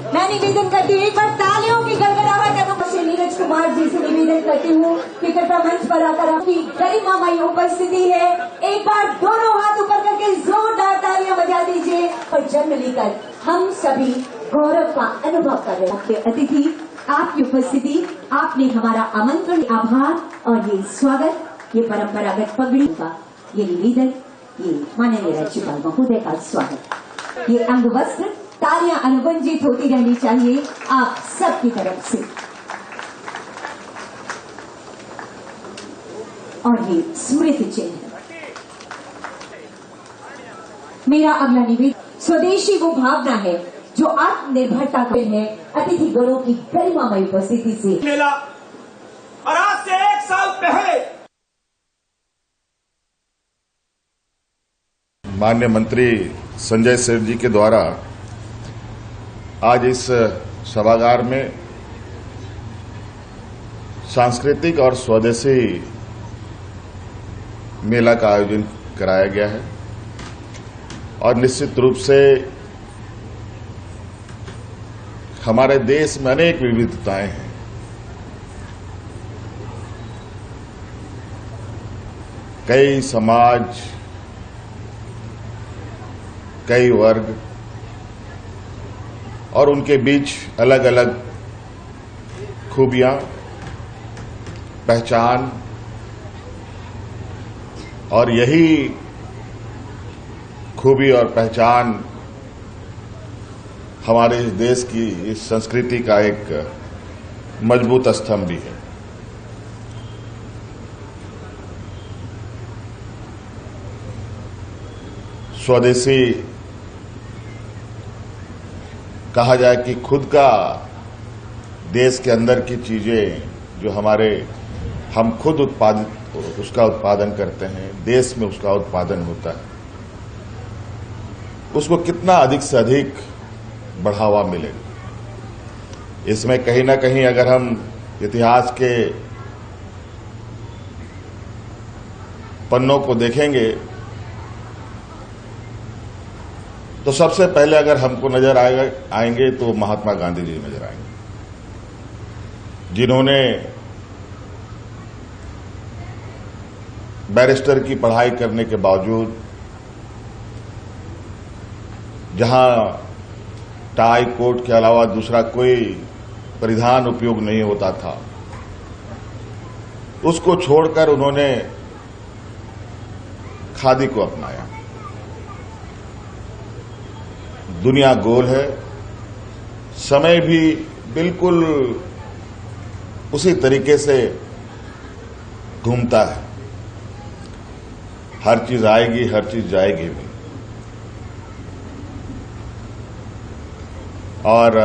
मैं निवेदन करती हूँ, एक बार तालियों की गड़गड़ाहट श्री नीरज कुमार जी से निवेदन करती हूँ कि कृपया मंच पर आकर आपकी गरिमामयी उपस्थिति है। एक बार दोनों हाथ ऊपर करके जोरदार तालियां बजा दीजिए और जन्म लेकर हम सभी गौरव का अनुभव कर रहे हैं। आपके अतिथि, आपकी उपस्थिति, आपने हमारा आमंत्रण, आभार और ये स्वागत, ये परंपरागत पगड़ी का ये निवेदन, ये माननीय राज्यपाल महोदय का स्वागत, ये अंग वस्त्र, तालियां अनुबंधित होती रहनी चाहिए आप सबकी तरफ से। और ये स्मृति चिन्ह। मेरा अगला निवेदन स्वदेशी वो भावना है जो आत्मनिर्भरता का है। अतिथि गणों की गरिमामयी उपस्थिति से मेला और आज से 1 साल पहले माननीय मंत्री संजय सेठ जी के द्वारा आज इस सभागार में सांस्कृतिक और स्वदेशी मेला का आयोजन कराया गया है और निश्चित रूप से हमारे देश में अनेक विविधताएं हैं। कई समाज, कई वर्ग और उनके बीच अलग अलग खूबियां, पहचान, और यही खूबी और पहचान हमारे इस देश की इस संस्कृति का एक मजबूत स्तंभ भी है। स्वदेशी कहा जाए कि खुद का देश के अंदर की चीजें जो हम खुद उसका उत्पादन करते हैं, देश में उसका उत्पादन होता है, उसको कितना अधिक से अधिक बढ़ावा मिले। इसमें कहीं ना कहीं अगर हम इतिहास के पन्नों को देखेंगे तो सबसे पहले अगर हमको नजर आएंगे तो महात्मा गांधी जी नजर आएंगे, जिन्होंने बैरिस्टर की पढ़ाई करने के बावजूद, जहां टाई कोट के अलावा दूसरा कोई परिधान उपयोग नहीं होता था, उसको छोड़कर उन्होंने खादी को अपनाया। दुनिया गोल है, समय भी बिल्कुल उसी तरीके से घूमता है, हर चीज आएगी, हर चीज जाएगी भी। और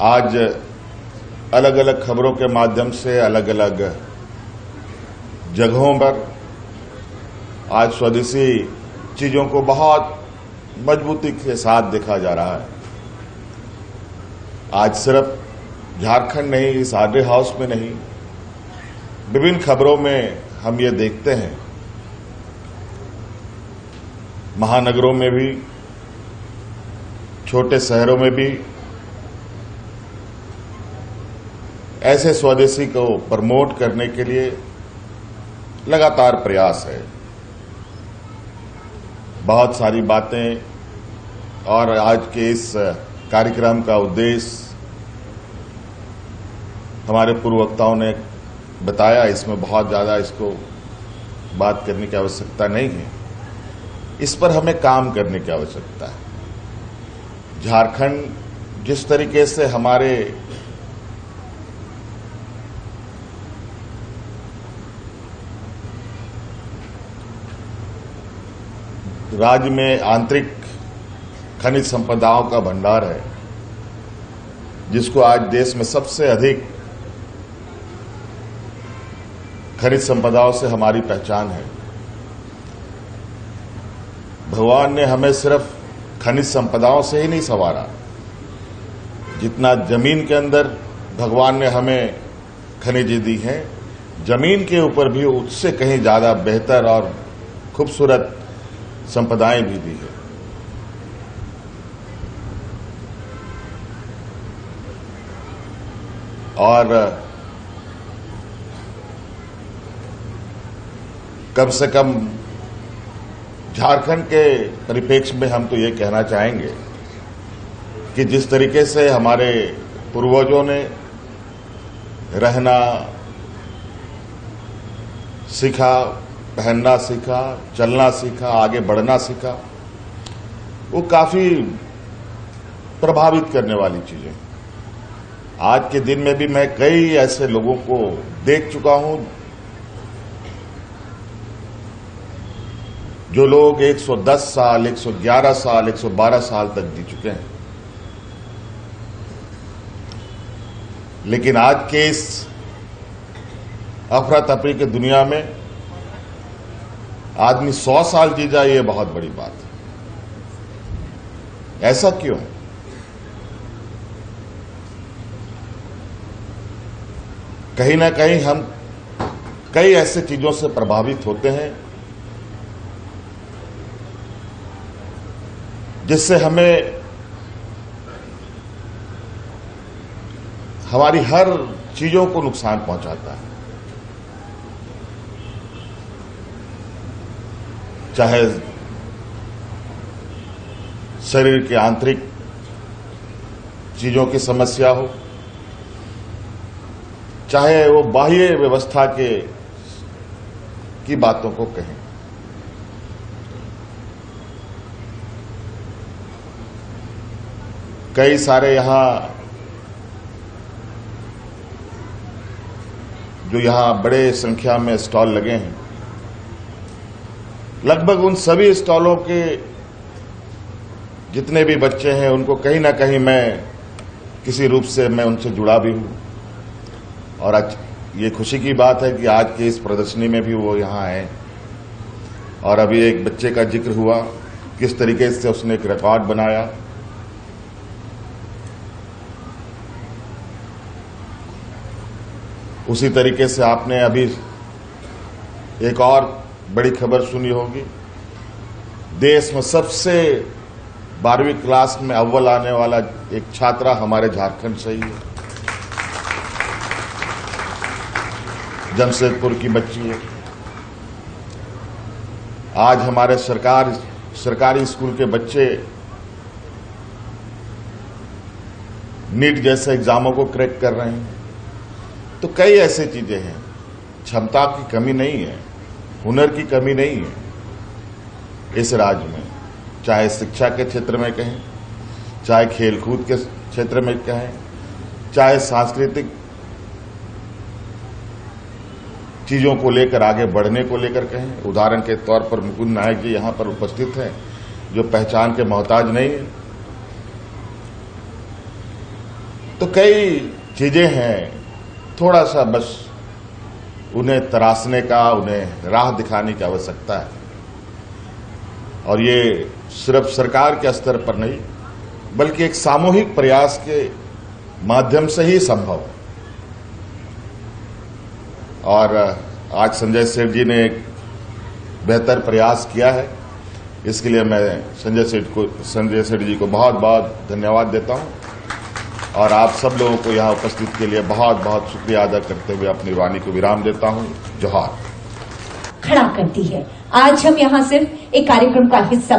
आज अलग अलग खबरों के माध्यम से अलग अलग जगहों पर आज स्वदेशी चीजों को बहुत मजबूती के साथ देखा जा रहा है। आज सिर्फ झारखंड नहीं, इस आर्डे हाउस में नहीं, विभिन्न खबरों में हम ये देखते हैं, महानगरों में भी, छोटे शहरों में भी ऐसे स्वदेशी को प्रमोट करने के लिए लगातार प्रयास है। बहुत सारी बातें, और आज के इस कार्यक्रम का उद्देश्य हमारे पूर्व वक्ताओं ने बताया, इसमें बहुत ज्यादा इसको बात करने की आवश्यकता नहीं है। इस पर हमें काम करने की आवश्यकता है। झारखंड जिस तरीके से हमारे राज्य में आंतरिक खनिज संपदाओं का भंडार है, जिसको आज देश में सबसे अधिक खनिज संपदाओं से हमारी पहचान है। भगवान ने हमें सिर्फ खनिज संपदाओं से ही नहीं संवारा, जितना जमीन के अंदर भगवान ने हमें खनिज दी है, जमीन के ऊपर भी उससे कहीं ज्यादा बेहतर और खूबसूरत संपदाएं भी दी है। और कम से कम झारखंड के परिप्रेक्ष्य में हम तो ये कहना चाहेंगे कि जिस तरीके से हमारे पूर्वजों ने रहना सीखा, पहनना सीखा, चलना सीखा, आगे बढ़ना सीखा, वो काफी प्रभावित करने वाली चीजें। आज के दिन में भी मैं कई ऐसे लोगों को देख चुका हूं जो लोग 110 साल, 111 साल, 112 साल तक जी चुके हैं, लेकिन आज के इस अफरा तफरी की दुनिया में आदमी 100 साल जी जाए, ये बहुत बड़ी बात है। ऐसा क्यों? कहीं ना कहीं हम कई ऐसे चीजों से प्रभावित होते हैं जिससे हमें हमारी हर चीजों को नुकसान पहुंचाता है, चाहे शरीर के आंतरिक चीजों की समस्या हो, चाहे वो बाह्य व्यवस्था की बातों को कहें। कई सारे यहां बड़े संख्या में स्टॉल लगे हैं, लगभग उन सभी स्टॉलों के जितने भी बच्चे हैं उनको कहीं ना कहीं मैं किसी रूप से मैं उनसे जुड़ा भी हूं। और आज ये खुशी की बात है कि आज की इस प्रदर्शनी में भी वो यहां आए। और अभी एक बच्चे का जिक्र हुआ, किस तरीके से उसने एक रिकॉर्ड बनाया। उसी तरीके से आपने अभी एक और बड़ी खबर सुनी होगी, देश में सबसे 12वीं क्लास में अव्वल आने वाला एक छात्रा हमारे झारखंड से ही है, जमशेदपुर की बच्ची है। आज हमारे सरकारी स्कूल के बच्चे नीट जैसे एग्जामों को क्रैक कर रहे हैं। तो कई ऐसी चीजें हैं, क्षमता की कमी नहीं है, हुनर की कमी नहीं है इस राज्य में, चाहे शिक्षा के क्षेत्र में कहें, चाहे खेलकूद के क्षेत्र में कहें, चाहे सांस्कृतिक चीजों को लेकर आगे बढ़ने को लेकर कहें। उदाहरण के तौर पर मुकुंद नायक जी यहां पर उपस्थित हैं, जो पहचान के मोहताज नहीं है। तो कई चीजें हैं, थोड़ा सा बस उन्हें तराशने का, उन्हें राह दिखाने की आवश्यकता है। और ये सिर्फ सरकार के स्तर पर नहीं, बल्कि एक सामूहिक प्रयास के माध्यम से ही संभव है। और आज संजय सेठ जी ने एक बेहतर प्रयास किया है, इसके लिए मैं संजय सेठ जी को बहुत बहुत धन्यवाद देता हूं। और आप सब लोगों को यहां उपस्थित के लिए बहुत बहुत शुक्रिया अदा करते हुए अपनी वाणी को विराम देता हूं। जोहार। खड़ा करती है। आज हम यहां सिर्फ एक कार्यक्रम का हिस्सा